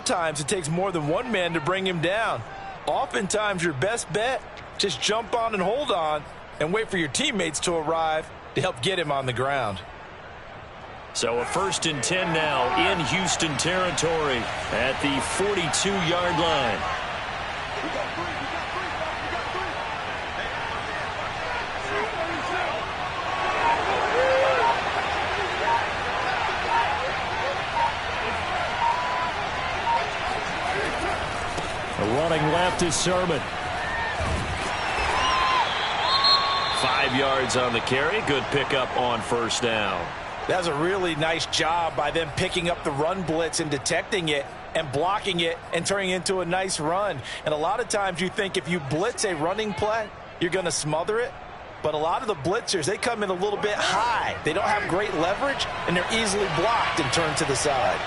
sometimes it takes more than one man to bring him down. Oftentimes, your best bet, just jump on and hold on and wait for your teammates to arrive to help get him on the ground. So a 1st and 10 now in Houston territory at the 42-yard line. Running left is Sermon. 5 yards on the carry. Good pickup on 1st down. That's a really nice job by them picking up the run blitz and detecting it and blocking it and turning it into a nice run. And a lot of times you think if you blitz a running play, you're going to smother it. But a lot of the blitzers, they come in a little bit high. They don't have great leverage, and they're easily blocked and turned to the side.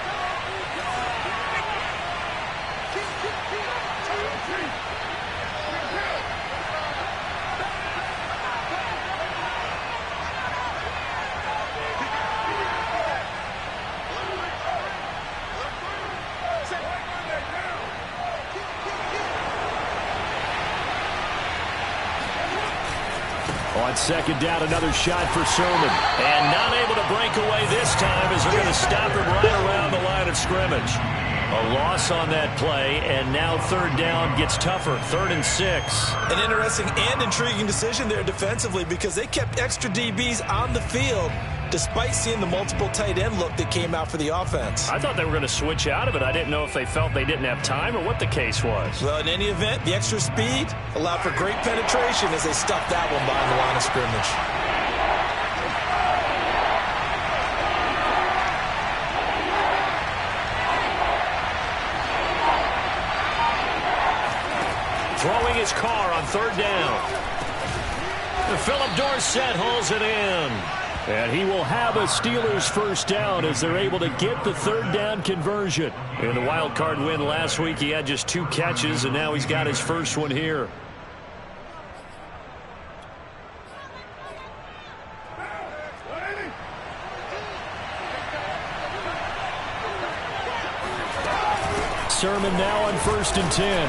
On 2nd down, another shot for Sermon. And not able to break away this time as they're going to stop him right around the line of scrimmage. A loss on that play, and now 3rd down gets tougher. 3rd and 6. An interesting and intriguing decision there defensively because they kept extra DBs on the field despite seeing the multiple tight end look that came out for the offense. I thought they were going to switch out of it. I didn't know if they felt they didn't have time or what the case was. Well, in any event, the extra speed allowed for great penetration as they stuffed that one behind the line of scrimmage. Throwing his car on 3rd down. Philip Dorsett holds it in. And he will have a Steelers 1st down as they're able to get the 3rd down conversion. In the wild card win last week, he had just 2 catches, and now he's got his first one here. Sermon now on 1st and 10.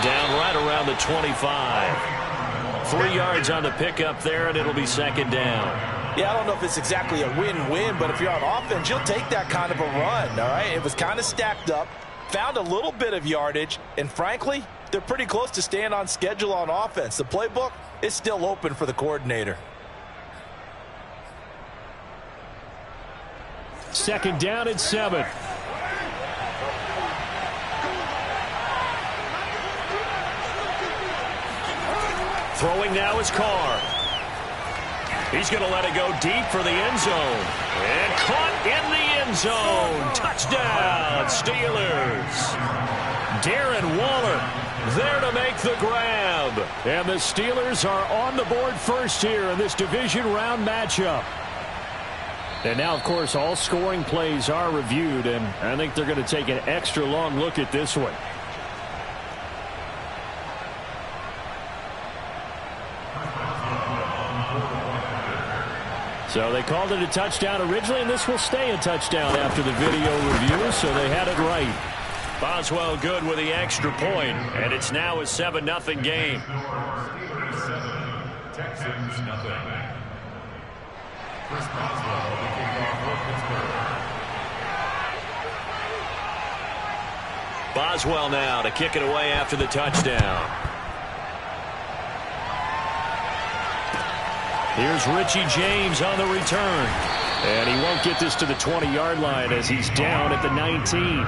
Down right around the 25. 3 yards on the pickup there, and it'll be 2nd down. Yeah, I don't know if it's exactly a win-win, but if you're on offense, you'll take that kind of a run, all right? It was kind of stacked up, found a little bit of yardage, and frankly, they're pretty close to staying on schedule on offense. The playbook is still open for the coordinator. 2nd down and 7. Throwing now is Carr. He's going to let it go deep for the end zone. And caught in the end zone. Touchdown, Steelers. Darren Waller there to make the grab. And the Steelers are on the board first here in this division round matchup. And now, of course, all scoring plays are reviewed, and I think they're going to take an extra long look at this one. So they called it a touchdown originally, and this will stay a touchdown after the video review, so they had it right. Boswell good with the extra point, and it's now a 7-0 game. Texans nothing. Chris Boswell, the kickoff for Pittsburgh. Boswell now to kick it away after the touchdown. Here's Richie James on the return. And he won't get this to the 20-yard line as he's down at the 19.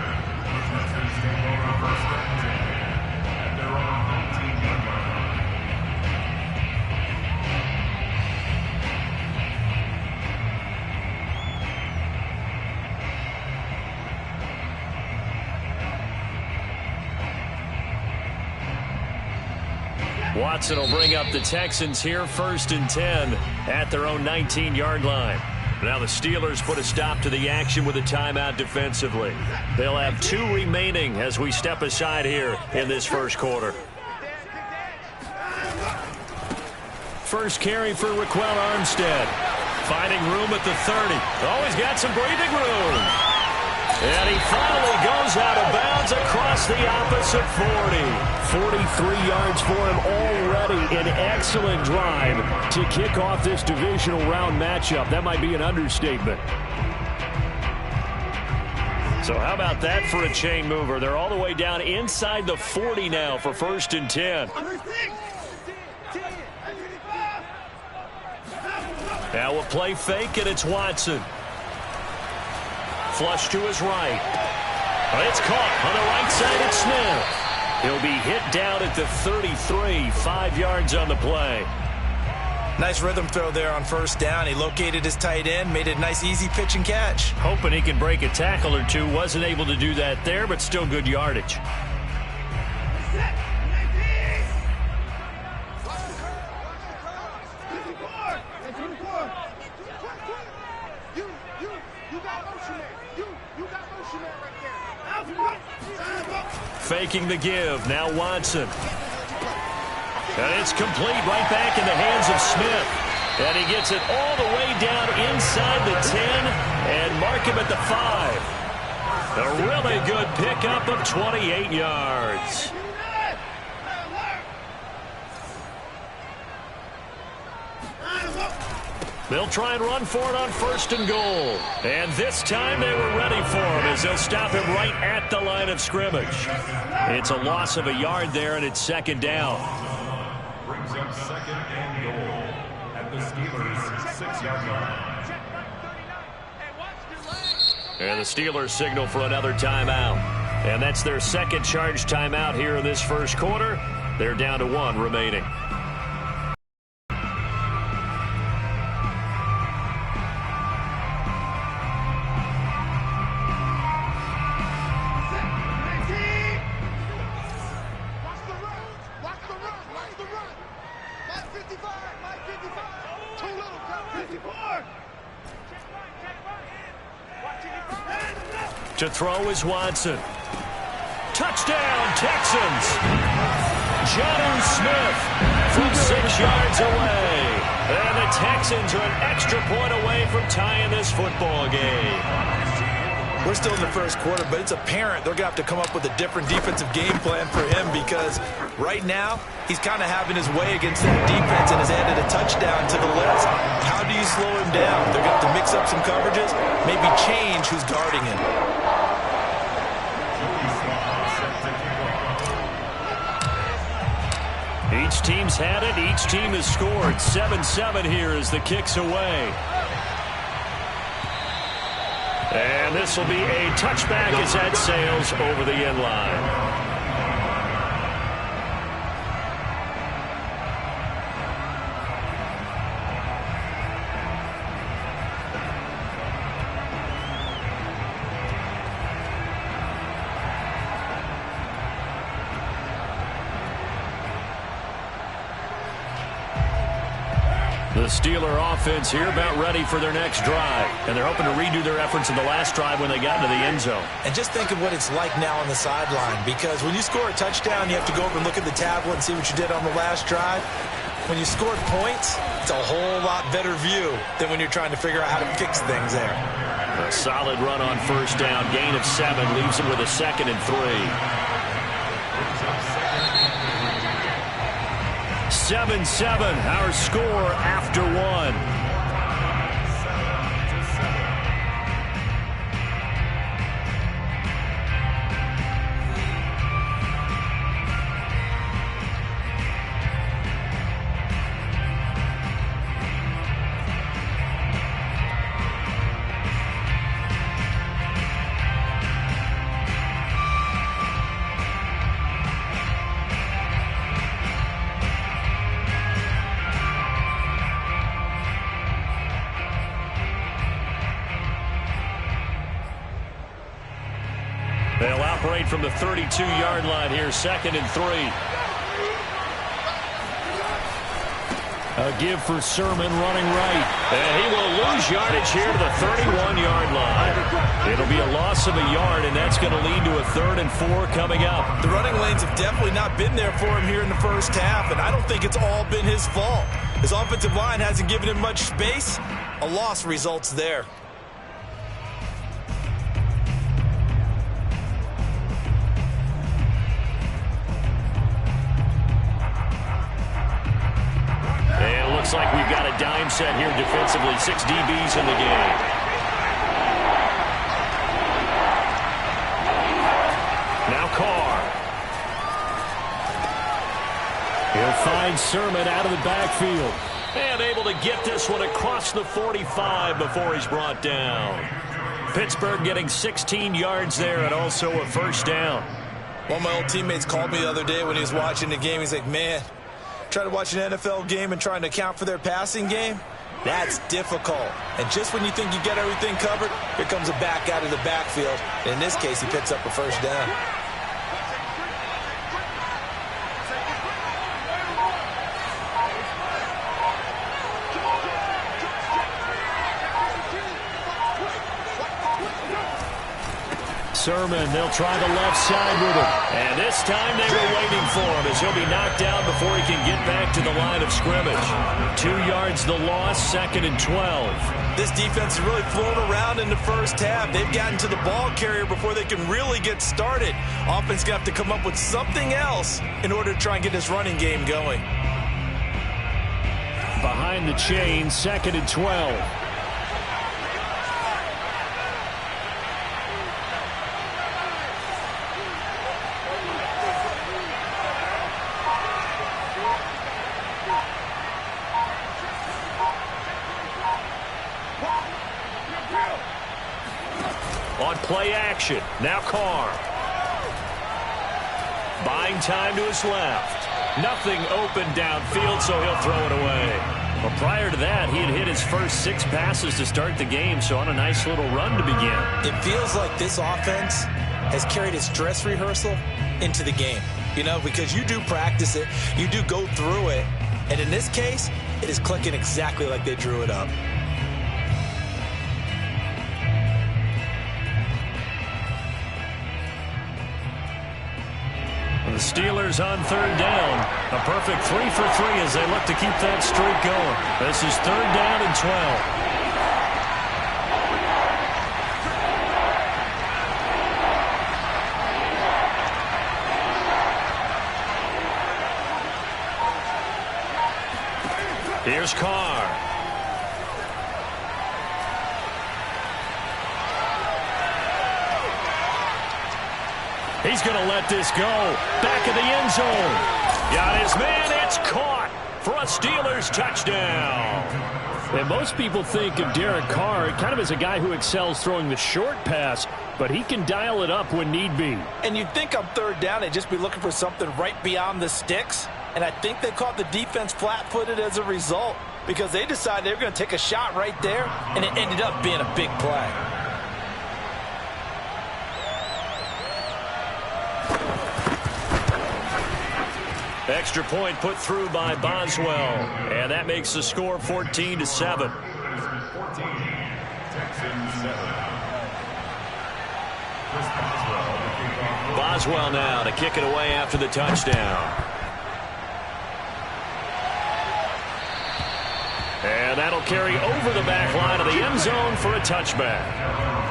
Watson will bring up the Texans here, 1st and 10 at their own 19-yard line. Now the Steelers put a stop to the action with a timeout defensively. They'll have 2 remaining as we step aside here in this first quarter. First carry for Raquel Armstead. Finding room at the 30. Oh, he's got some breathing room. And he finally goes out of bounds It's the opposite 40. 43 yards for him already. An excellent drive to kick off this divisional round matchup. That might be an understatement. So how about that for a chain mover? They're all the way down inside the 40 now for 1st and 10. Now a play fake, and it's Watson. Flush to his right. It's caught on the right side at Smith. He'll be hit down at the 33, 5 yards on the play. Nice rhythm throw there on 1st down. He located his tight end, made it a nice easy pitch and catch. Hoping he can break a tackle or two. Wasn't able to do that there, but still good yardage. Faking the give. Now Watson. And it's complete right back in the hands of Smith. And he gets it all the way down inside the 10 and mark him at the 5. A really good pickup of 28 yards. They'll try and run for it on 1st and goal. And this time they were ready for him as they'll stop him right at the line of scrimmage. It's a loss of a yard there, and it's 2nd down. Brings up 2nd and goal at the Steelers' 6-yard line. And the Steelers signal for another timeout. And that's their 2nd charge timeout here in this 1st quarter. They're down to 1 remaining. To throw is Watson. Touchdown, Texans. Jonnu Smith from 6 yards away. And the Texans are an extra point away from tying this football game. We're still in the 1st quarter, but it's apparent they're going to have to come up with a different defensive game plan for him because right now he's kind of having his way against that defense and has added a touchdown to the list. How do you slow him down? They're going to have to mix up some coverages, maybe change who's guarding him. Each team's had it. Each team has scored. 7-7 here as the kick's away. And this will be a touchback as that sails over the end line. The Steeler offense here about ready for their next drive. And they're hoping to redo their efforts in the last drive when they got into the end zone. And just think of what it's like now on the sideline, because when you score a touchdown, you have to go over and look at the tablet and see what you did on the last drive. When you scored points, it's a whole lot better view than when you're trying to figure out how to fix things there. A solid run on 1st down. Gain of 7 leaves them with a 2nd and 3. 7-7, our score after 1. They'll operate from the 32-yard line here, 2nd and 3. A give for Sermon running right. And he will lose yardage here to the 31-yard line. It'll be a loss of a yard, and that's going to lead to a 3rd and 4 coming up. The running lanes have definitely not been there for him here in the 1st half, and I don't think it's all been his fault. His offensive line hasn't given him much space. A loss results there. set here defensively. 6 DBs in the game. Now Carr. He'll find Sermon out of the backfield. And able to get this one across the 45 before he's brought down. Pittsburgh getting 16 yards there and also a first down. One of my old teammates called me the other day when he was watching the game. He's like, man, trying to watch an NFL game and trying to account for their passing game, that's difficult. And just when you think you get everything covered, here comes a back out of the backfield. In this case, he picks up a first down. Sermon, they'll try the left side with him. And this time they were waiting for him as he'll be knocked down before he can get back to the line of scrimmage. 2 yards the loss, 2nd and 12. This defense is really flown around in the first half. They've gotten to the ball carrier before they can really get started. Offense got to come up with something else in order to try and get this running game going. Behind the chain, 2nd and 12. On play action, now Carr. Buying time to his left. Nothing open downfield, so he'll throw it away. Well, prior to that, he had hit his first 6 passes to start the game, so on a nice little run to begin. It feels like this offense has carried its dress rehearsal into the game. You know, because you do practice it, you do go through it, and in this case, it is clicking exactly like they drew it up. The Steelers on 3rd down. A perfect 3 for 3 as they look to keep that streak going. This is 3rd down and 12. Here's Carr. He's going to let this go. Back of the end zone. Got his man. It's caught for a Steelers touchdown. And most people think of Derek Carr kind of as a guy who excels throwing the short pass, but he can dial it up when need be. And you'd think on 3rd down they'd just be looking for something right beyond the sticks. And I think they caught the defense flat-footed as a result because they decided they were going to take a shot right there, and it ended up being a big play. Extra point put through by Boswell, and that makes the score 14-7. Boswell now to kick it away after the touchdown. And that'll carry over the back line of the end zone for a touchback.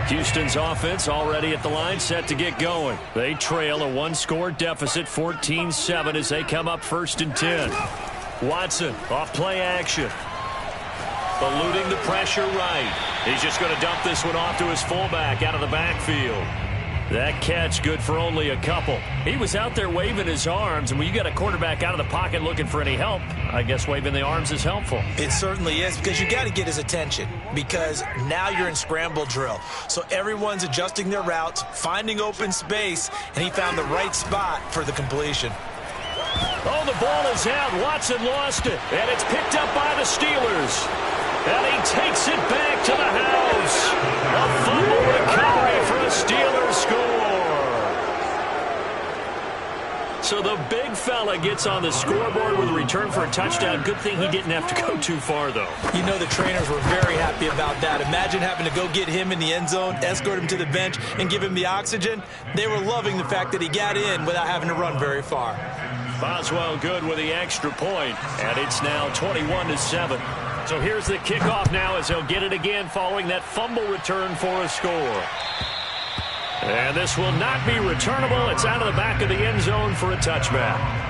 Houston's offense already at the line, set to get going. They trail a 1-score deficit, 14-7, as they come up 1st and 10. Watson off play action. Eluding the pressure right. He's just going to dump this one off to his fullback out of the backfield. That catch good for only a couple. He was out there waving his arms, and when you got a quarterback out of the pocket looking for any help, I guess waving the arms is helpful. It certainly is, because you got to get his attention, because now you're in scramble drill. So everyone's adjusting their routes, finding open space, and he found the right spot for the completion. Oh, the ball is out. Watson lost it, and it's picked up by the Steelers. And he takes it back to the house. A fumble recovery for a Steelers score. So the big fella gets on the scoreboard with a return for a touchdown. Good thing he didn't have to go too far, though. You know the trainers were very happy about that. Imagine having to go get him in the end zone, escort him to the bench, and give him the oxygen. They were loving the fact that he got in without having to run very far. Boswell good with the extra point, and it's now 21-7. So here's the kickoff now as he'll get it again following that fumble return for a score. And this will not be returnable. It's out of the back of the end zone for a touchback.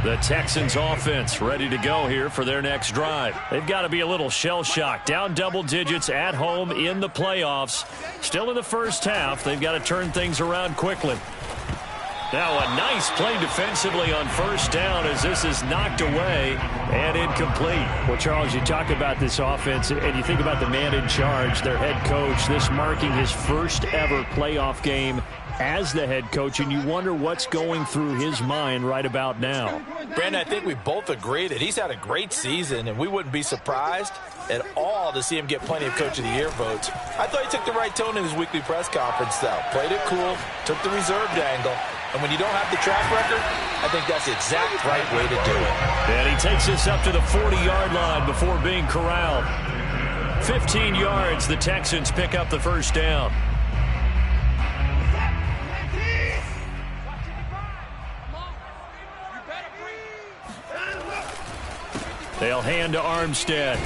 The Texans offense ready to go here for their next drive. They've got to be a little shell-shocked. Down double digits at home in the playoffs. Still in the first half. They've got to turn things around quickly. Now a nice play defensively on first down as this is knocked away and incomplete. Well, Charles, you talk about this offense and you think about the man in charge, their head coach, this marking his first ever playoff game as the head coach, and you wonder what's going through his mind right about now. Brandon, I think we both agree that he's had a great season, and we wouldn't be surprised at all to see him get plenty of Coach of the Year votes. I thought he took the right tone in his weekly press conference, though. Played it cool, took the reserved angle, and when you don't have the track record, I think that's the exact right way to do it. And he takes this up to the 40-yard line before being corralled. 15 yards, the Texans pick up the first down. They'll hand to Armstead.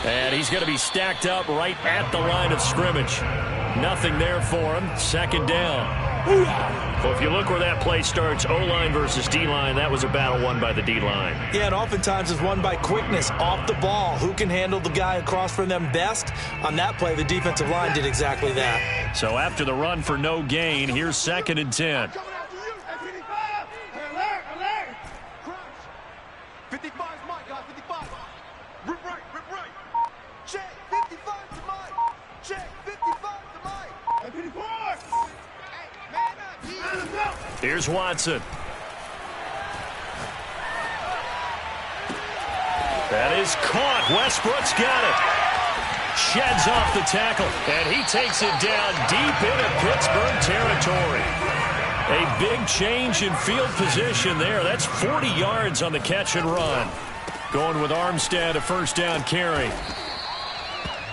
And he's going to be stacked up right at the line of scrimmage. Nothing there for him. Second down. Well, if you look where that play starts, O-line versus D-line, that was a battle won by the D-line. Yeah, and oftentimes it's won by quickness off the ball. Who can handle the guy across from them best? On that play, the defensive line did exactly that. So after the run for no gain, here's 2nd and 10. 55 is mine, guys. 55. Rip right. Check. 55 to mine. Check. 55 to mine. 54. Hey, man up. Here's Watson. That is caught. Westbrook's got it. Sheds off the tackle, and he takes it down deep into Pittsburgh territory. A big change in field position there. That's 40 yards on the catch and run. Going with Armstead, a first down carry.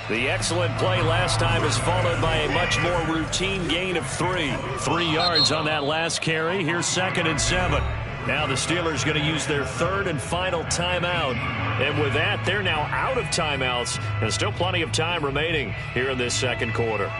The excellent play last time is followed by a much more routine gain of 3. 3 yards on that last carry. Here's 2nd and 7. Now the Steelers going to use their 3rd and final timeout. And with that, they're now out of timeouts. And still plenty of time remaining here in this second quarter.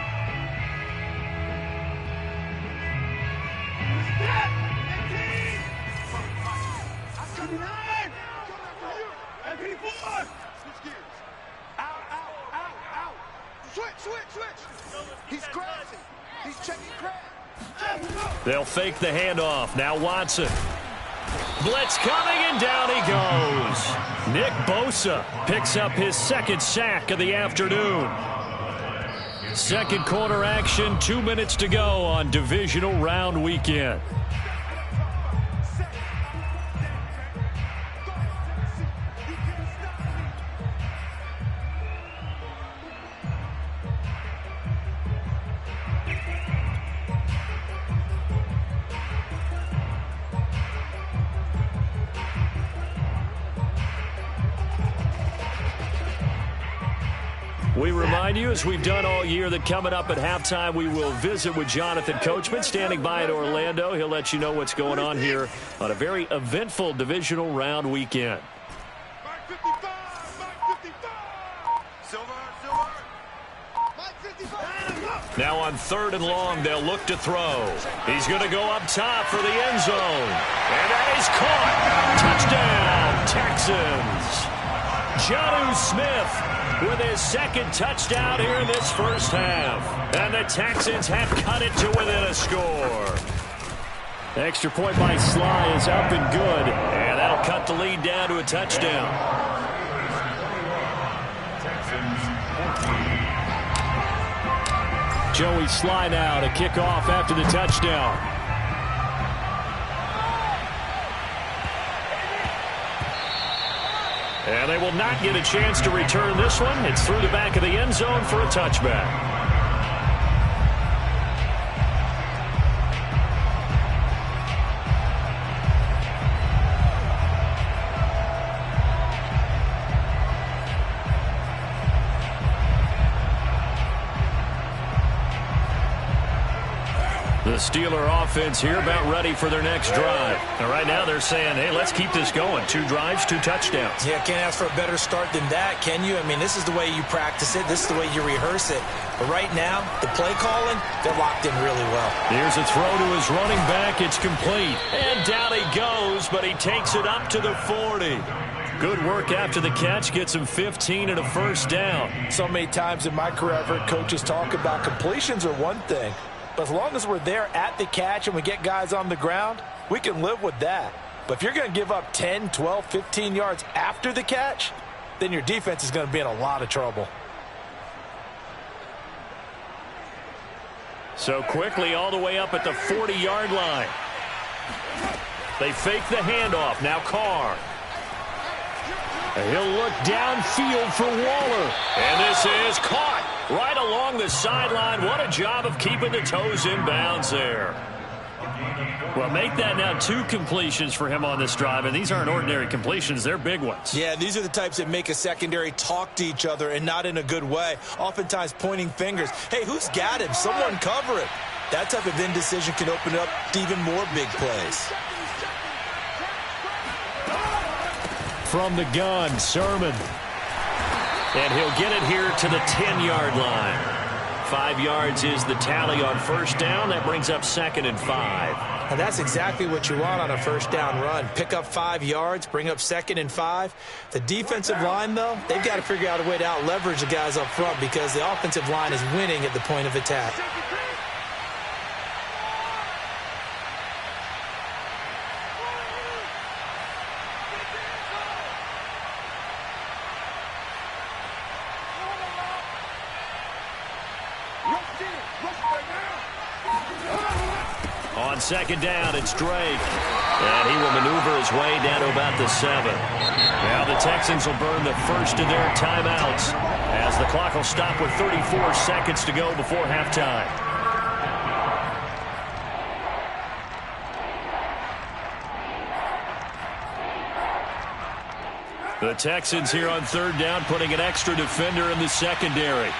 He's crazy. He's checking crack. They'll fake the handoff. Now Watson. Blitz coming, and down he goes. Nick Bosa picks up his 2nd sack of the afternoon. Second quarter action, 2 minutes to go on divisional round weekend. We remind you, as we've done all year, that coming up at halftime, we will visit with Jonathan Coachman, standing by in Orlando. He'll let you know what's going on here on a very eventful divisional round weekend. Mark 55. Mark 55. Silver. Mark 55. Now on 3rd and long, they'll look to throw. He's going to go up top for the end zone. And that is caught. Touchdown, Texans. Jonnu Smith with his 2nd touchdown here in this first half. And the Texans have cut it to within a score. The extra point by Sly is up and good. And that'll cut the lead down to a touchdown. Joey Sly now to kick off after the touchdown. And they will not get a chance to return this one. It's through the back of the end zone for a touchback. Steeler offense here about ready for their next drive. And right now they're saying, hey, let's keep this going. 2 drives, 2 touchdowns. Yeah, can't ask for a better start than that, can you? I mean, this is the way you practice it. This is the way you rehearse it. But right now, the play calling, they're locked in really well. Here's a throw to his running back. It's complete. And down he goes, but he takes it up to the 40. Good work after the catch. Gets him 15 and a first down. So many times in my career, I've heard coaches talk about completions are one thing. But as long as we're there at the catch and we get guys on the ground, we can live with that. But if you're going to give up 10, 12, 15 yards after the catch, then your defense is going to be in a lot of trouble. So quickly all the way up at the 40-yard line. They fake the handoff. Now Carr. He'll look downfield for Waller. And this is caught right along the sideline. What a job of keeping the toes in bounds there. Well, make that now 2 completions for him on this drive, and these aren't ordinary completions. They're big ones. Yeah, these are the types that make a secondary talk to each other and not in a good way. Oftentimes pointing fingers. Hey, who's got him? Someone cover it. That type of indecision can open up to even more big plays. From the gun, Sermon. And he'll get it here to the 10-yard line. 5 yards is the tally on first down. That brings up 2nd and 5. And that's exactly what you want on a first down run. Pick up 5 yards, bring up 2nd and 5. The defensive line, though, they've got to figure out a way to out-leverage the guys up front because the offensive line is winning at the point of attack. On 2nd down, it's Drake. And he will maneuver his way down to about the 7. Now the Texans will burn the first of their timeouts as the clock will stop with 34 seconds to go before halftime. The Texans here on 3rd down putting an extra defender in the secondary.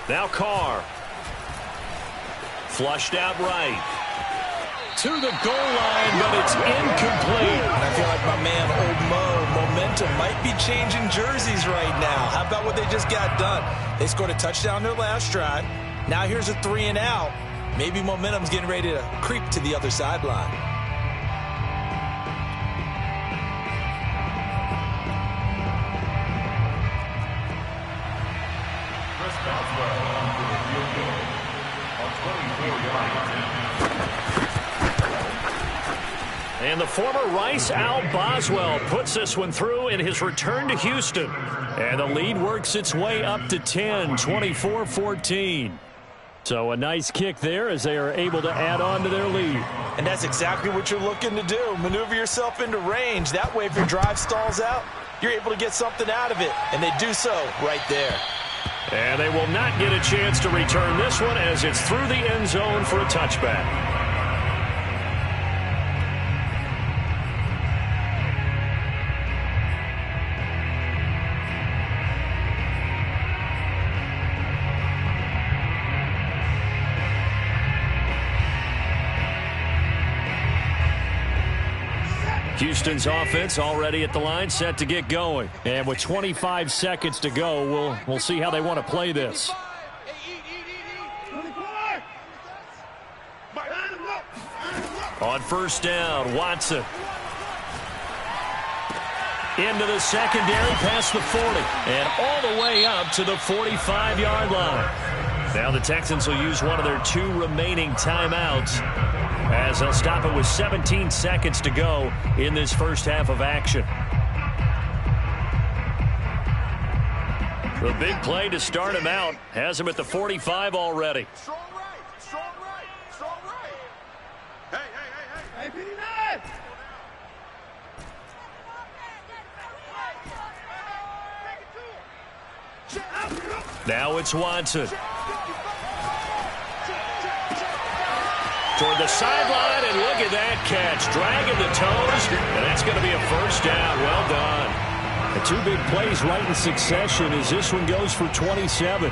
Now Carr. Flushed out right. To the goal line, but it's incomplete. And I feel like my man, Old Mo, momentum might be changing jerseys right now. How about what they just got done? They scored a touchdown their last drive. Now here's a 3 and out. Maybe momentum's getting ready to creep to the other sideline. And the former Rice Al Boswell puts this one through in his return to Houston. And the lead works its way up to 10, 24-14. So a nice kick there as they are able to add on to their lead. And that's exactly what you're looking to do. Maneuver yourself into range. That way, if your drive stalls out, you're able to get something out of it. And they do so right there. And they will not get a chance to return this one as it's through the end zone for a touchback. Houston's offense already at the line, set to get going. And with 25 seconds to go, we'll see how they want to play this. On first down, Watson. Into the secondary, past the 40. And all the way up to the 45-yard line. Now the Texans will use one of their 2 remaining timeouts, as they'll stop it with 17 seconds to go in this first half of action. The big play to start him out has him at the 45 already. Strong right, strong right, strong right. Hey, hey, hey, hey. Hey, 59. Now it's Watson. Toward the sideline, and look at that catch. Dragging the toes, and that's going to be a first down. Well done. The two big plays right in succession as this one goes for 27.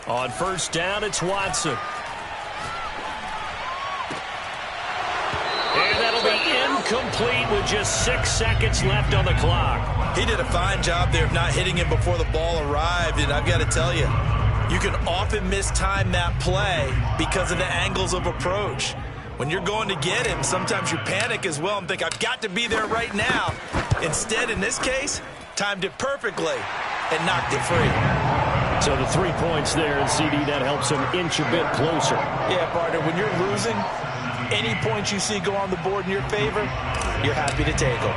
On first down, it's Watson. And that'll be incomplete with just 6 seconds left on the clock. He did a fine job there of not hitting him before the ball arrived, and I've got to tell you, you can often mistime that play because of the angles of approach. When you're going to get him, sometimes you panic as well and think, I've got to be there right now. Instead, in this case, timed it perfectly and knocked it free. So the 3 points there, and CD, that helps him inch a bit closer. Yeah, partner, when you're losing, any points you see go on the board in your favor, you're happy to take them.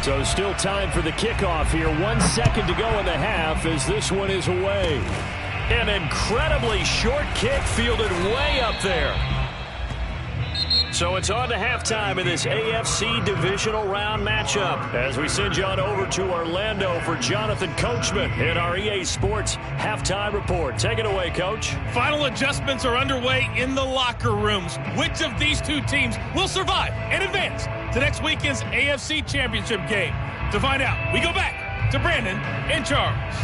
So still time for the kickoff here. 1 second to go in the half as this one is away. An incredibly short kick fielded way up there. So it's on to halftime in this AFC divisional round matchup as we send you on over to Orlando for Jonathan Coachman in our EA Sports halftime report. Take it away, Coach. Final adjustments are underway in the locker rooms. Which of these two teams will survive and advance to next weekend's AFC Championship game? To find out, we go back to Brandon and Charles.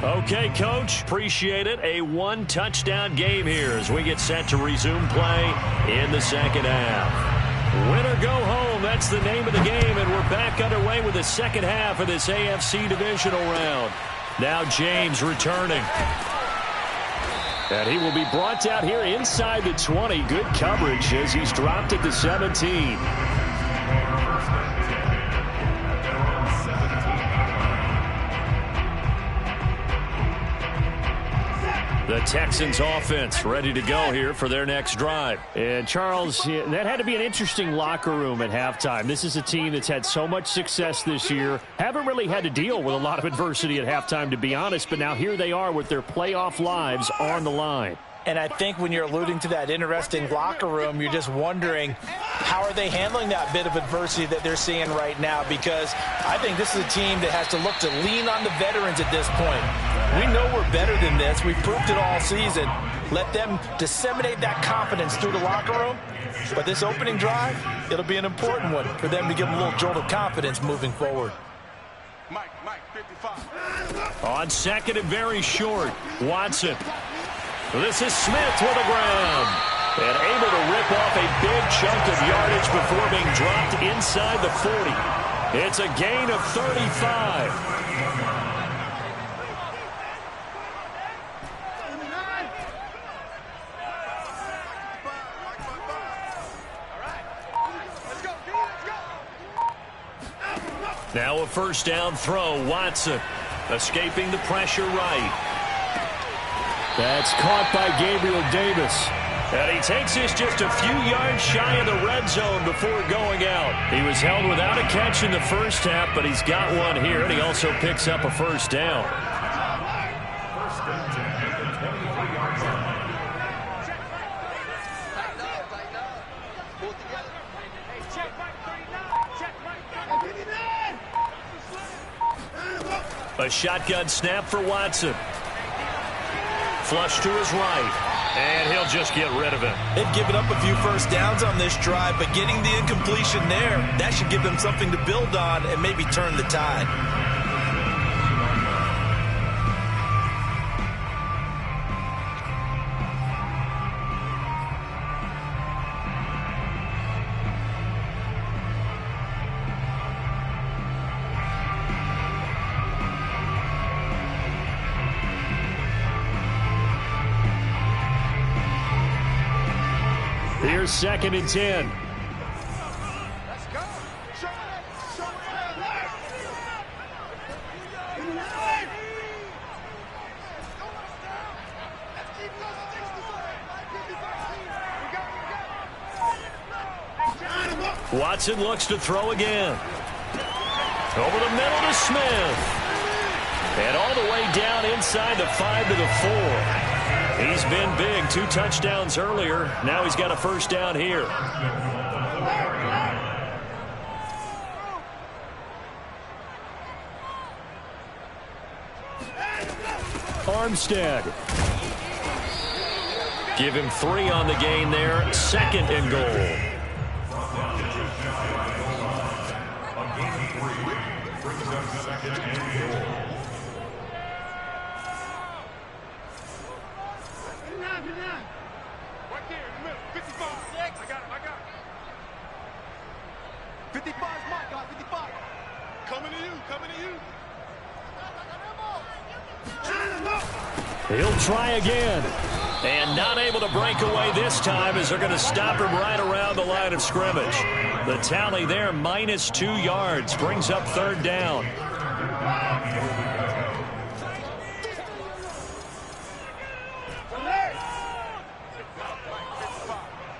Okay, Coach, appreciate it. A one-touchdown game here as we get set to resume play in the second half. Win or go home, that's the name of the game, and we're back underway with the second half of this AFC divisional round. Now James returning. And he will be brought out here inside the 20. Good coverage as he's dropped at the 17. The Texans offense ready to go here for their next drive. And Charles, that had to be an interesting locker room at halftime. This is a team that's had so much success this year. Haven't really had to deal with a lot of adversity at halftime, to be honest. But now here they are with their playoff lives on the line. And I think when you're alluding to that interesting locker room, you're just wondering how are they handling that bit of adversity that they're seeing right now, because I think this is a team that has to look to lean on the veterans at this point. We know we're better than this. We've proved it all season. Let them disseminate that confidence through the locker room. But this opening drive, it'll be an important one for them to give them a little jolt of confidence moving forward. Mike, 55. On second and very short, Watson. This is Smith with a grab. And able to rip off a big chunk of yardage before being dropped inside the 40. It's a gain of 35. Now a first down throw. Watson escaping the pressure right. That's caught by Gabriel Davis. And he takes this just a few yards shy of the red zone before going out. He was held without a catch in the first half, but he's got one here, and he also picks up a first down. A shotgun snap for Watson. Flush to his right, and he'll just get rid of it. They've given up a few first downs on this drive, but getting the incompletion there, that should give them something to build on and maybe turn the tide. Here's second and 10. Let's go. Show Watson looks to throw again. Over the middle to Smith. And all the way down inside the 5 to the 4. He's been big. 2 touchdowns earlier. Now he's got a first down here. Armstead. Give him 3 on the gain there. 2nd and goal. Right there in the middle. 55. I got him. 55 is my guy. 55. Coming to you. He'll try again. And not able to break away this time as they're going to stop him right around the line of scrimmage. The tally there, -2 yards, brings up 3rd down.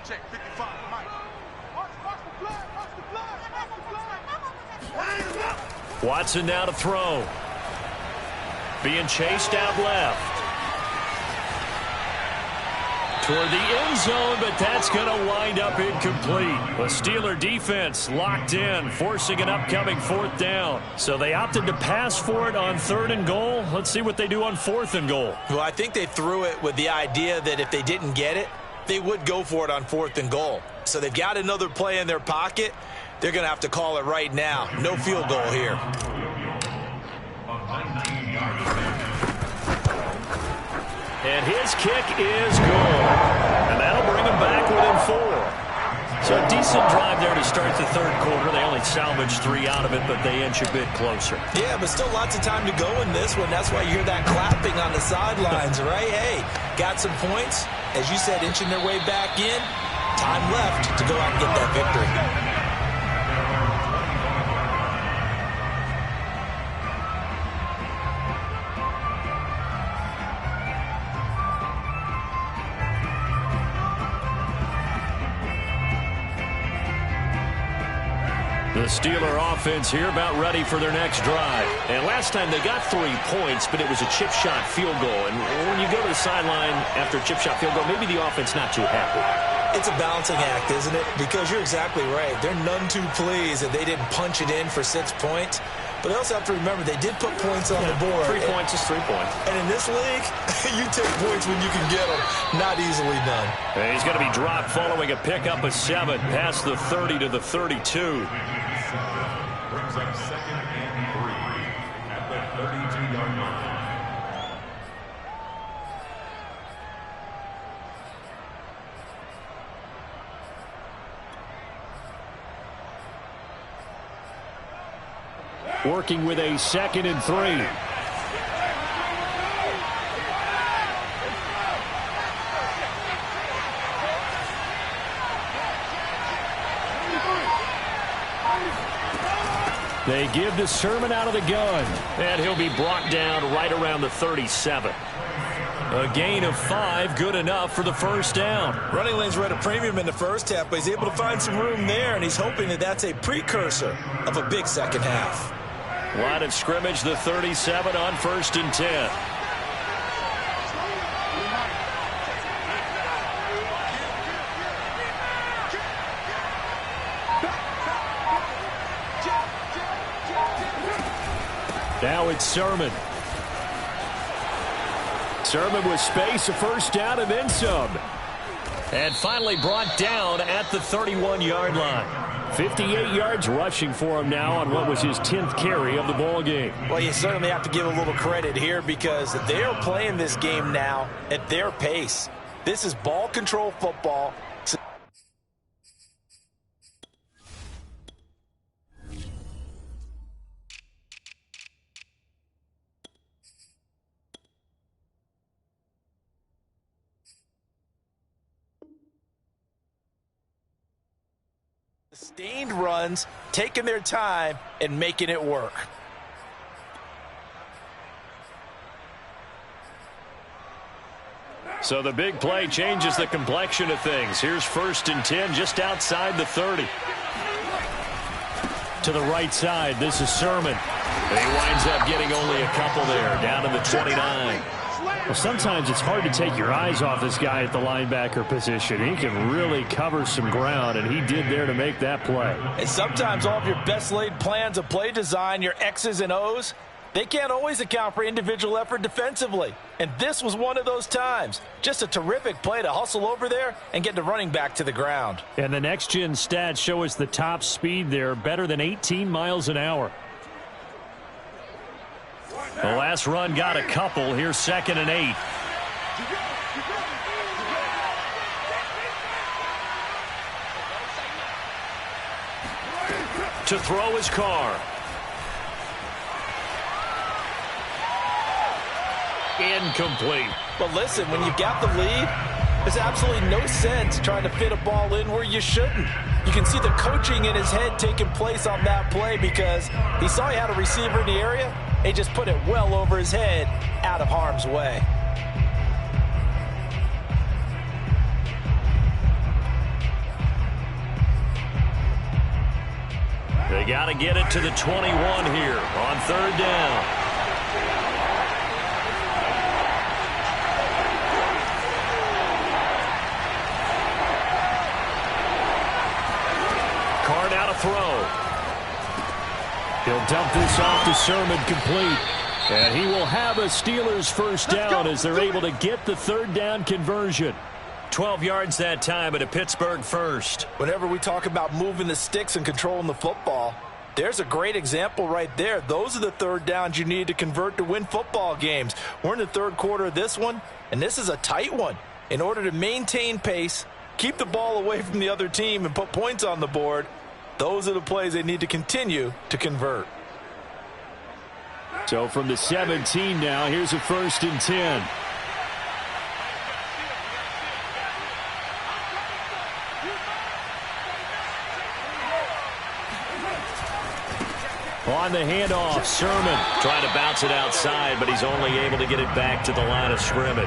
Check 55, Mike. Watson now to throw. Being chased out left. Toward the end zone, but that's going to wind up incomplete. The Steeler defense locked in, forcing an upcoming 4th down. So they opted to pass for it on 3rd and goal. Let's see what they do on 4th and goal. Well, I think they threw it with the idea that if they didn't get it, they would go for it on 4th and goal. So they've got another play in their pocket. They're going to have to call it right now. No field goal here. And his kick is good. And that'll bring him back within 4. So a decent drive there to start the 3rd quarter. They only salvaged 3 out of it, but they inch a bit closer. Yeah, but still lots of time to go in this one. That's why you hear that clapping on the sidelines, right? Hey, got some points. As you said, inching their way back in. Time left to go out and get that victory. The Steeler offense here about ready for their next drive. And last time they got 3 points, but it was a chip shot field goal. And when you go to the sideline after a chip shot field goal, maybe the offense not too happy. It's a balancing act, isn't it? Because you're exactly right. They're none too pleased that they didn't punch it in for 6 points. But they also have to remember they did put points on the board. 3 points is 3 points. And in this league, you take points when you can get them. Not easily done. And he's going to be dropped following a pickup of 7 past the 30 to the 32. Brings up 2nd and 3 at the 32-yard line. Working with a 2nd and 3. They give to Sermon out of the gun. And he'll be brought down right around the 37. A gain of 5, good enough for the first down. Running lanes were at a premium in the first half, but he's able to find some room there, and he's hoping that that's a precursor of a big second half. Line of scrimmage, the 37 on 1st and 10. Now it's Sermon. Sermon with space, a first down, and then some. And finally brought down at the 31-yard line. 58 yards rushing for him now on what was his 10th carry of the ball game. Well, you certainly have to give a little credit here because they're playing this game now at their pace. This is ball control football. Sustained runs, taking their time, and making it work. So the big play changes the complexion of things. Here's 1st and 10 just outside the 30. to the right side. This is Sermon. And he winds up getting only a couple there, down to the 29. Well, sometimes it's hard to take your eyes off this guy at the linebacker position. He can really cover some ground, and he did there to make that play. And sometimes all of your best laid plans of play design, your X's and O's, they can't always account for individual effort defensively. And this was one of those times. Just a terrific play to hustle over there and get the running back to the ground. And the next-gen stats show us the top speed there, better than 18 miles an hour. The last run got a couple. Here's 2nd and 8. To throw his Carr. Incomplete. But listen, when you've got the lead, there's absolutely no sense trying to fit a ball in where you shouldn't. You can see the coaching in his head taking place on that play because he saw he had a receiver in the area. He just put it well over his head, out of harm's way. They got to get it to the 21 here on 3rd down. Carr now to throw. He'll dump this off to Sermon, complete. And he will have a Steelers first down as they're able to get the 3rd down conversion. 12 yards that time, and a Pittsburgh first. Whenever we talk about moving the sticks and controlling the football, there's a great example right there. Those are the 3rd downs you need to convert to win football games. We're in the 3rd quarter of this one, and this is a tight one. In order to maintain pace, keep the ball away from the other team, and put points on the board, those are the plays they need to continue to convert. So from the 17 now, here's a 1st and 10. On the handoff, Sermon. Trying to bounce it outside, but he's only able to get it back to the line of scrimmage.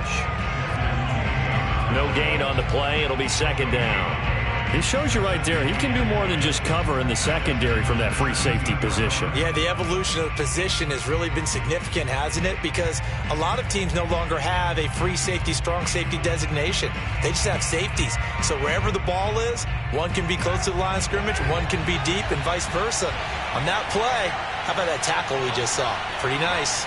No gain on the play. It'll be 2nd down. It shows you right there, he can do more than just cover in the secondary from that free safety position. Yeah, the evolution of the position has really been significant, hasn't it? Because a lot of teams no longer have a free safety, strong safety designation. They just have safeties. So wherever the ball is, one can be close to the line of scrimmage, one can be deep, and vice versa. On that play, how about that tackle we just saw? Pretty nice.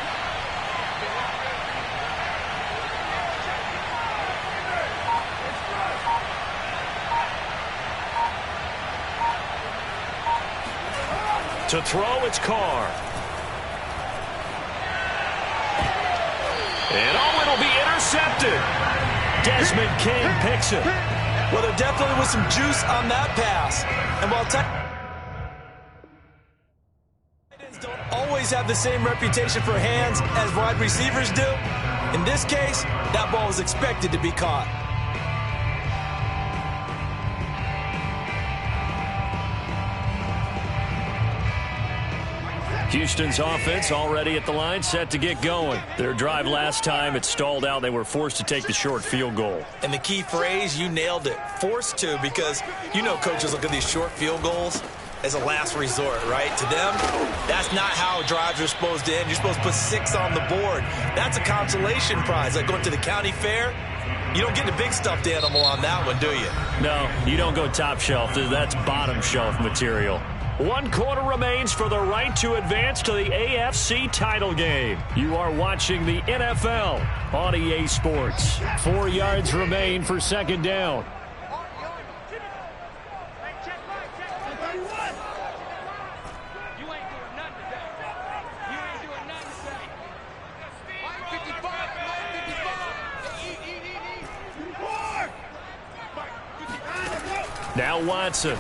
To throw, it's Carr. And it'll be intercepted. Desmond King picks it. Well, there definitely was some juice on that pass. And while tight ends don't always have the same reputation for hands as wide receivers do, in this case, that ball was expected to be caught. Houston's offense already at the line, set to get going. Their drive last time, it stalled out. They were forced to take the short field goal. And the key phrase, you nailed it, forced to, because you know coaches look at these short field goals as a last resort, right? To them, that's not how drives are supposed to end. You're supposed to put 6 on the board. That's a consolation prize. Like going to the county fair, you don't get the big stuffed animal on that one, do you? No, you don't go top shelf. That's bottom shelf material. 1 quarter remains for the right to advance to the AFC title game. You are watching the NFL on EA Sports. 4 yards remain for 2nd down. Now Watson.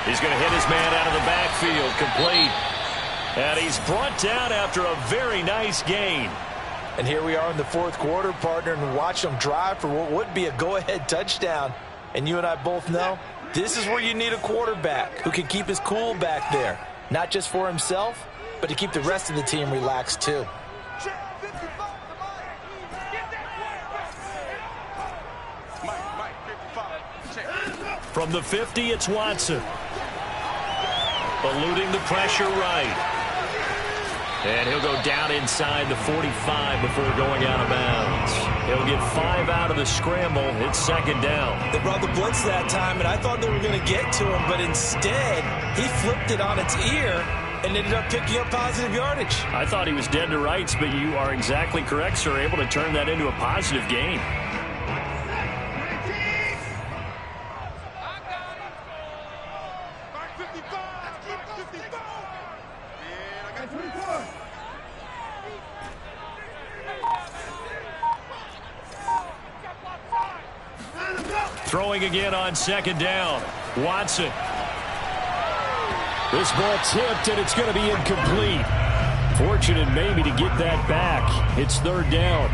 He's going to hit his man out of the backfield, complete. And he's brought down after a very nice gain. And here we are in the 4th quarter, partner, and watch them drive for what would be a go-ahead touchdown. And you and I both know this is where you need a quarterback who can keep his cool back there. Not just for himself, but to keep the rest of the team relaxed too. From the 50, it's Watson. Eluding the pressure right. And he'll go down inside the 45 before going out of bounds. He'll get 5 out of the scramble. It's second down. They brought the blitz that time, and I thought they were going to get to him, but instead, he flipped it on its ear and ended up picking up positive yardage. I thought he was dead to rights, but you are exactly correct, sir. Able to turn that into a positive gain. Throwing again on second down. Watson. This ball tipped, and it's going to be incomplete. Fortunate maybe to get that back. It's third down.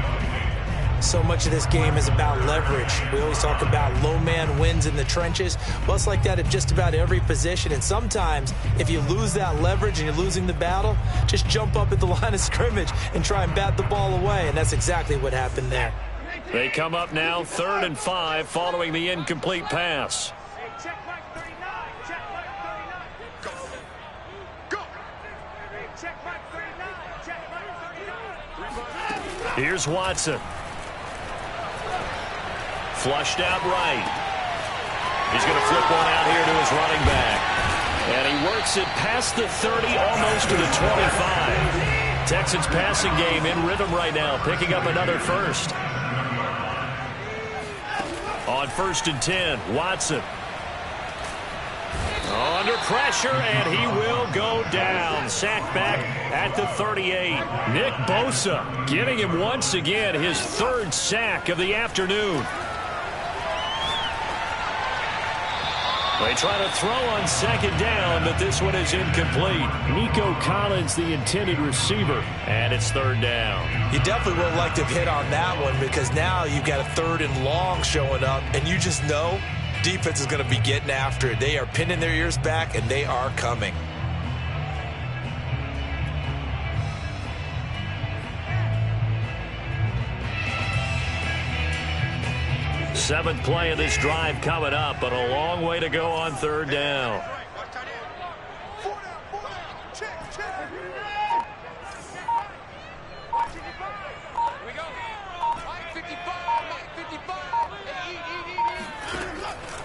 So much of this game is about leverage. We always talk about low man wins in the trenches. Well, it's like that at just about every position. And sometimes, if you lose that leverage and you're losing the battle, just jump up at the line of scrimmage and try and bat the ball away. And that's exactly what happened there. They come up now 3rd and 5 following the incomplete pass. Here's Watson. Flushed out right. He's going to flip one out here to his running back. And he works it past the 30, almost to the 25. Texans passing game in rhythm right now, picking up another first. On 1st and 10, Watson. Under pressure, and he will go down. Sacked back at the 38. Nick Bosa getting him once again, his 3rd sack of the afternoon. They try to throw on second down, but this one is incomplete. Nico Collins, the intended receiver. And it's 3rd down. You definitely would like to have hit on that one because now you've got a 3rd and long showing up, and you just know defense is going to be getting after it. They are pinning their ears back, and they are coming. Seventh play of this drive coming up, but a long way to go on 3rd down.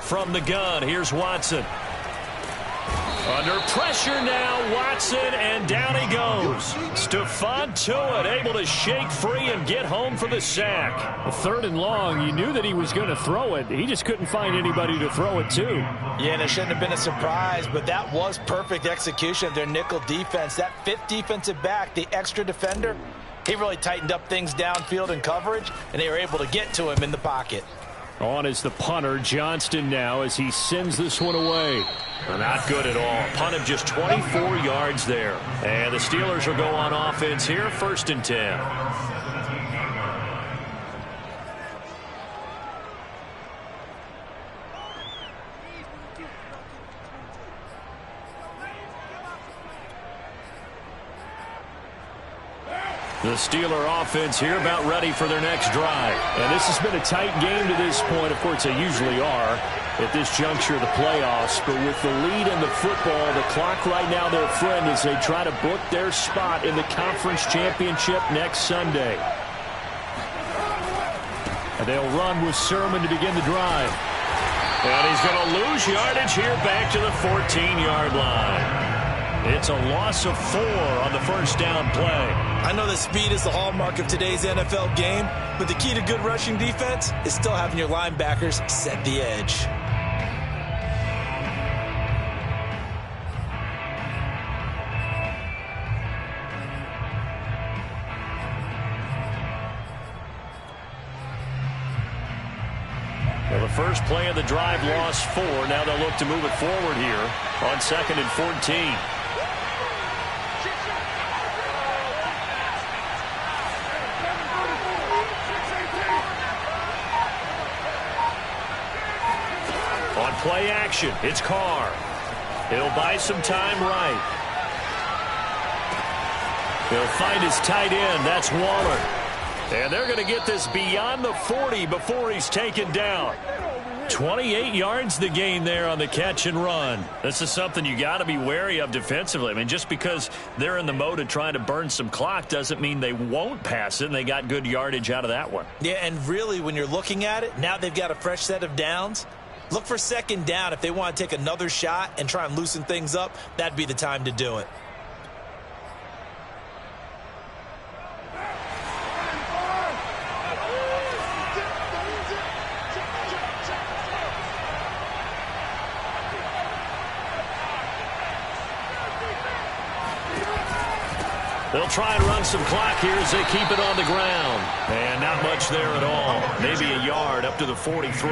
From the gun, here's Watson. Under pressure now, Watson, and down he goes. Stephon Tuitt able to shake free and get home for the sack. 3rd and long, you knew that he was going to throw it. He just couldn't find anybody to throw it to. Yeah, and it shouldn't have been a surprise, but that was perfect execution of their nickel defense. That 5th defensive back, the extra defender, he really tightened up things downfield in coverage, and they were able to get to him in the pocket. On is the punter, Johnston, now as he sends this one away. Not good at all. Punt of just 24 yards there. And the Steelers will go on offense here, 1st and 10. The Steeler offense here about ready for their next drive. And this has been a tight game to this point. Of course, they usually are at this juncture of the playoffs. But with the lead in the football, the clock right now their friend as they try to book their spot in the conference championship next Sunday. And they'll run with Sermon to begin the drive. And he's going to lose yardage here back to the 14-yard line. It's a loss of 4 on the 1st down play. I know that speed is the hallmark of today's NFL game, but the key to good rushing defense is still having your linebackers set the edge. Well, the first play of the drive lost 4. Now they'll look to move it forward here on 2nd and 14. On play action, it's Carr. He'll buy some time right. He'll find his tight end. That's Waller. And they're going to get this beyond the 40 before he's taken down. 28 yards the gain there on the catch and run. This is something you got to be wary of defensively. I mean, just because they're in the mode of trying to burn some clock doesn't mean they won't pass it, and they got good yardage out of that one. Yeah, and really, when you're looking at it, now they've got a fresh set of downs. Look for second down. If they want to take another shot and try and loosen things up, that'd be the time to do it. They'll try and run some clock here as they keep it on the ground. And not much there at all. Maybe a yard up to the 43.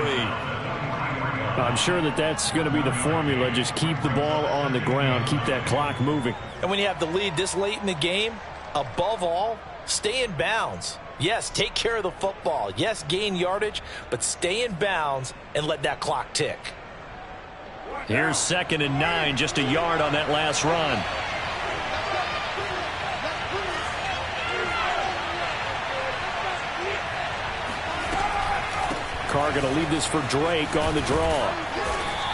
I'm sure that's going to be the formula. Just keep the ball on the ground. Keep that clock moving. And when you have the lead this late in the game, above all, stay in bounds. Yes, take care of the football. Yes, gain yardage, but stay in bounds and let that clock tick. Here's 2nd and 9, just a yard on that last run. Carr going to leave this for Drake on the draw.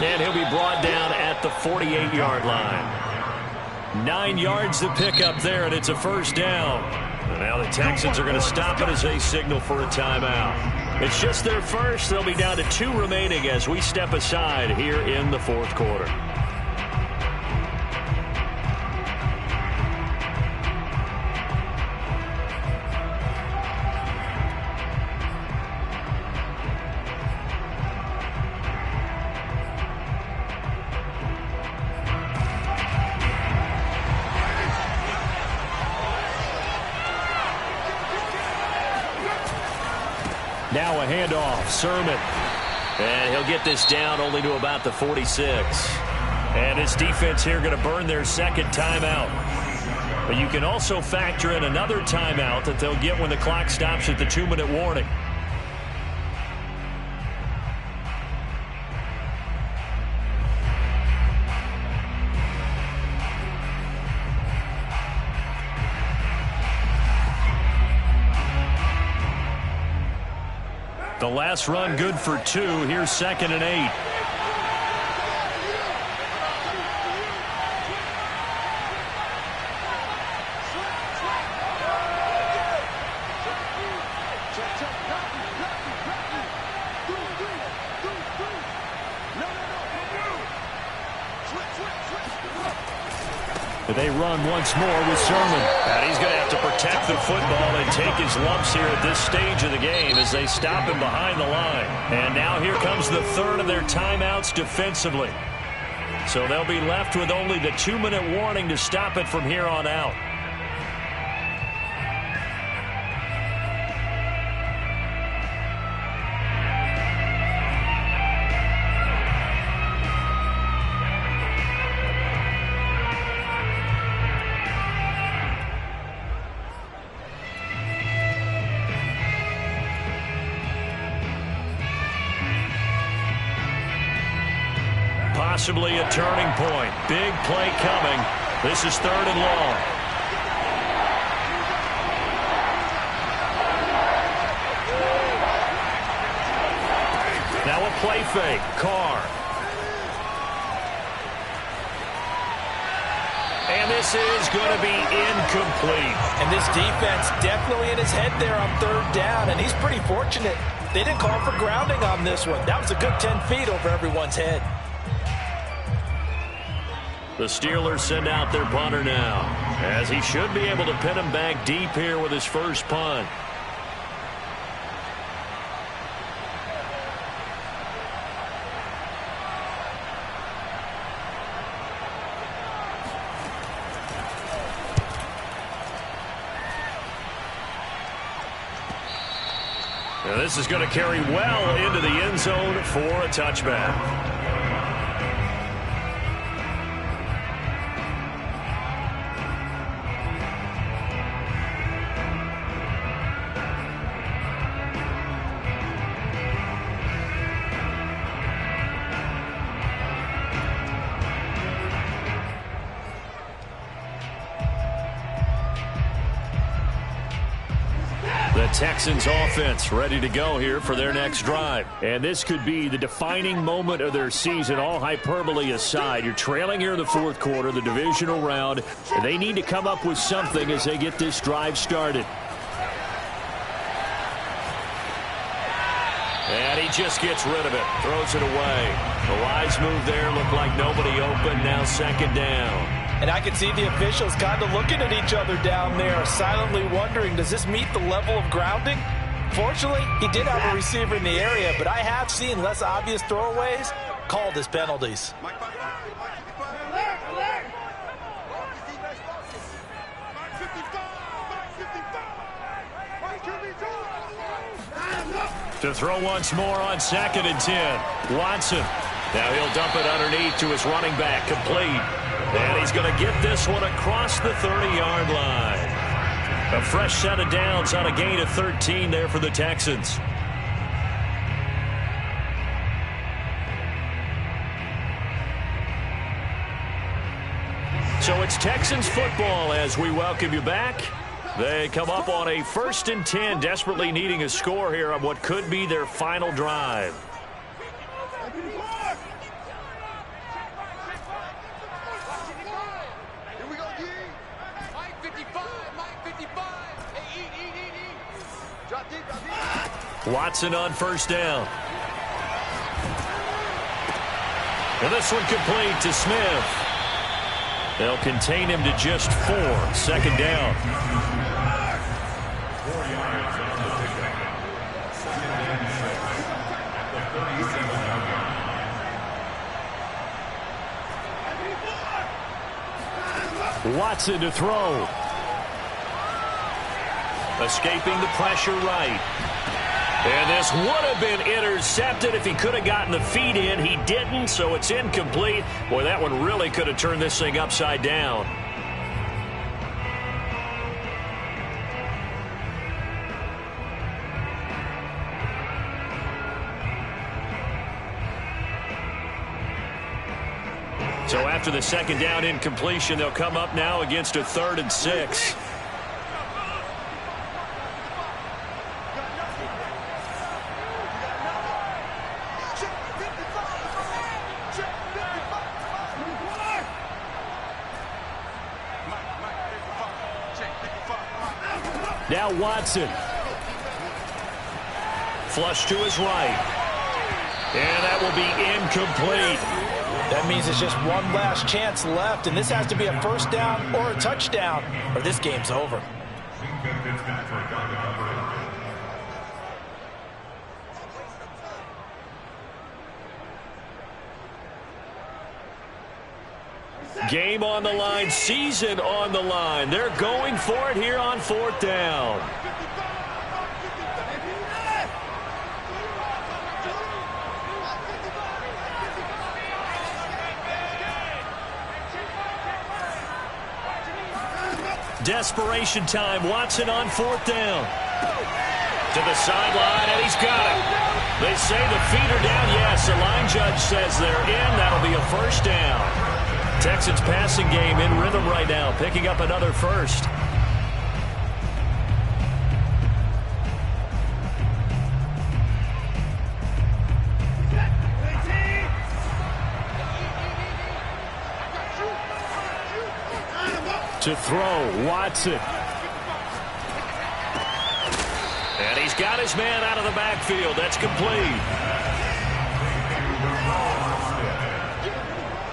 And he'll be brought down at the 48-yard line. 9 yards to pick up there, and it's a first down. And now the Texans are going to stop it as they signal for a timeout. It's just their first. They'll be down to 2 remaining as we step aside here in the 4th quarter. Now a handoff. Sermon. And he'll get this down only to about the 46. And his defense here going to burn their 2nd timeout. But you can also factor in another timeout that they'll get when the clock stops at the 2-minute warning. The last run good for 2. Here's 2nd and 8. They run once more with Sermon. And he's going to have to protect the football and take his lumps here at this stage of the game as they stop him behind the line. And now here comes the 3rd of their timeouts defensively. So they'll be left with only the 2-minute warning to stop it from here on out. Possibly a turning point. Big play coming. This is 3rd and long. Now a play fake. Carr. And this is going to be incomplete. And this defense definitely in his head there on 3rd down, and he's pretty fortunate. They didn't call for grounding on this one. That was a good 10 feet over everyone's head. The Steelers send out their punter now, as he should be able to pin him back deep here with his first punt. Now this is going to carry well into the end zone for a touchback. Texans offense ready to go here for their next drive. And this could be the defining moment of their season, all hyperbole aside. You're trailing here in the fourth quarter, the divisional round. And they need to come up with something as they get this drive started. And he just gets rid of it, throws it away. The wise move there, looked like nobody open, now second down. And I can see the officials kind of looking at each other down there, silently wondering, does this meet the level of grounding? Fortunately, he did have a receiver in the area, but I have seen less obvious throwaways called as penalties. To throw once more on 2nd and 10. Watson. Now he'll dump it underneath to his running back, complete. And he's going to get this one across the 30-yard line. A fresh set of downs on a gain of 13 there for the Texans. So it's Texans football as we welcome you back. They come up on a 1st and 10, desperately needing a score here on what could be their final drive. Watson on 1st down. And this one complete to Smith. They'll contain him to just 4. 2nd down. Watson to throw. Escaping the pressure right. And this would have been intercepted if he could have gotten the feet in. He didn't, so it's incomplete. Boy, that one really could have turned this thing upside down. So after the 2nd down incompletion, they'll come up now against a 3rd and 6. Now Watson. Flush to his right. And that will be incomplete. That means it's just one last chance left, and this has to be a 1st down or a touchdown, or this game's over. Game on the line, season on the line. They're going for it here on 4th down. Desperation time. Watson on 4th down. To the sideline, and he's got it. They say the feet are down. Yes, the line judge says they're in. That'll be a 1st down. Texans passing game in rhythm right now, picking up another 1st. To throw, Watson. And he's got his man out of the backfield. That's complete.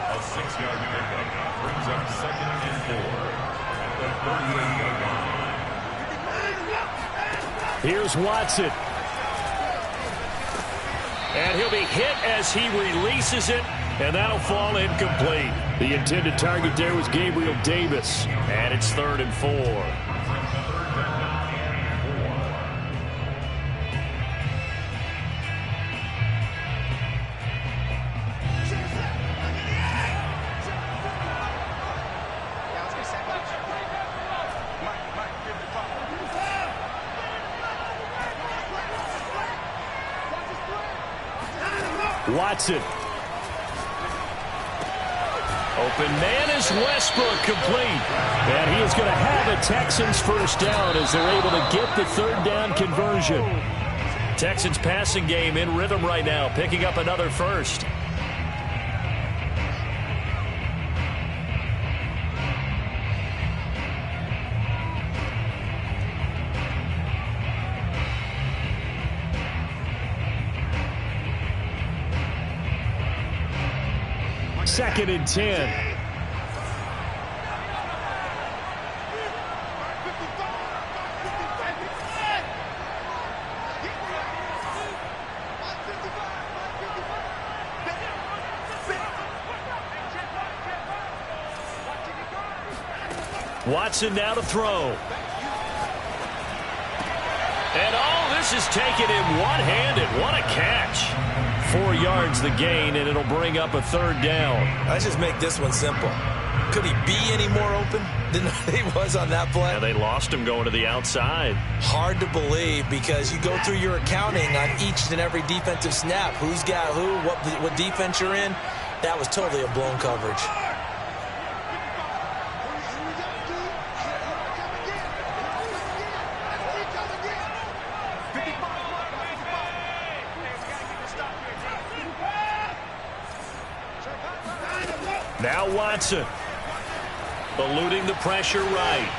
A 6-yard pickup brings up 2nd and 4 at the 38-yard line. Here's Watson. And he'll be hit as he releases it, and that'll fall incomplete. The intended target there was Gabriel Davis. And it's 3rd and 4. Watson. Open man is Westbrook, complete. And he is going to have a Texans first down as they're able to get the third down conversion. Texans passing game in rhythm right now, picking up another first. Second and 10. Watson now to throw. And all this is taken in one-handed. What a catch. 4 yards the gain, and it'll bring up a third down. Let's just make this one simple. Could he be any more open than he was on that play? Yeah, they lost him going to the outside. Hard to believe because you go through your accounting on each and every defensive snap. Who's got who, what defense you're in. That was totally a blown coverage. Now Watson, eluding the pressure right.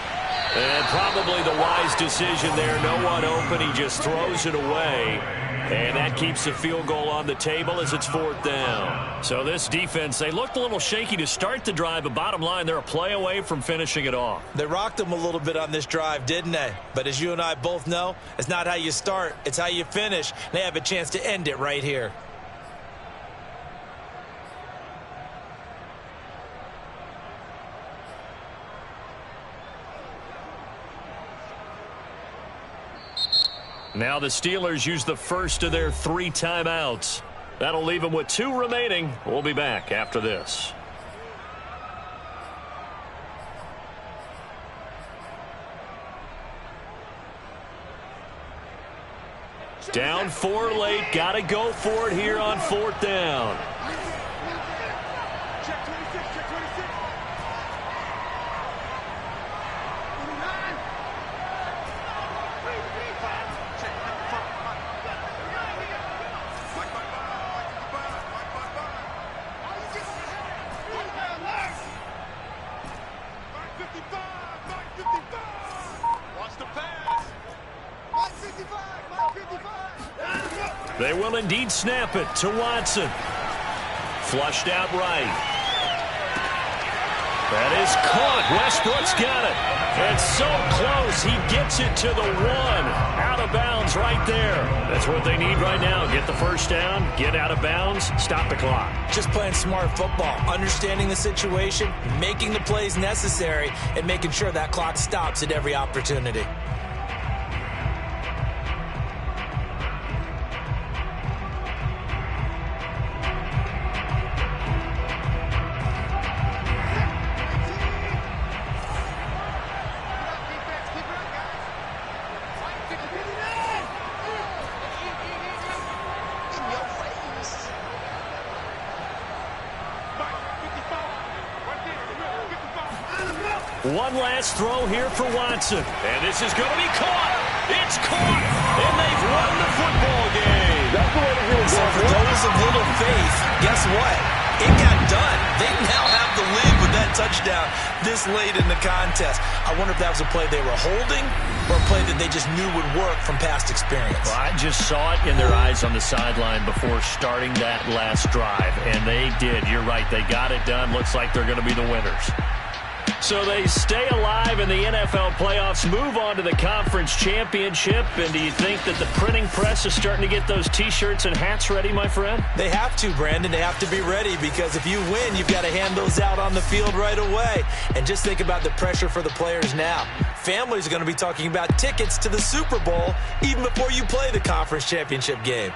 And probably the wise decision there. No one open. He just throws it away. And that keeps the field goal on the table as it's fourth down. So this defense, they looked a little shaky to start the drive, but bottom line, they're a play away from finishing it off. They rocked them a little bit on this drive, didn't they? But as you and I both know, it's not how you start, it's how you finish. They have a chance to end it right here. Now the Steelers use the first of their 3 timeouts. That'll leave them with 2 remaining. We'll be back after this. Down 4 late. Got to go for it here on fourth down. They will indeed snap it to Watson. Flushed out right. That is caught. Westbrook's got it. It's so close. He gets it to the 1. Out of bounds right there. That's what they need right now. Get the first down, get out of bounds, stop the clock. Just playing smart football, understanding the situation, making the plays necessary, and making sure that clock stops at every opportunity. One last throw here for Watson. And this is going to be caught. It's caught. And they've won the football game. That's the way to do it. So for those of little faith, guess what? It got done. They now have the lead with that touchdown this late in the contest. I wonder if that was a play they were holding or a play that they just knew would work from past experience. Well, I just saw it in their eyes on the sideline before starting that last drive, and they did. You're right. They got it done. Looks like they're going to be the winners. So they stay alive in the NFL playoffs, move on to the conference championship. And do you think that the printing press is starting to get those T-shirts and hats ready, my friend? They have to, Brandon. They have to be ready because if you win, you've got to hand those out on the field right away. And just think about the pressure for the players now. Families are going to be talking about tickets to the Super Bowl even before you play the conference championship game.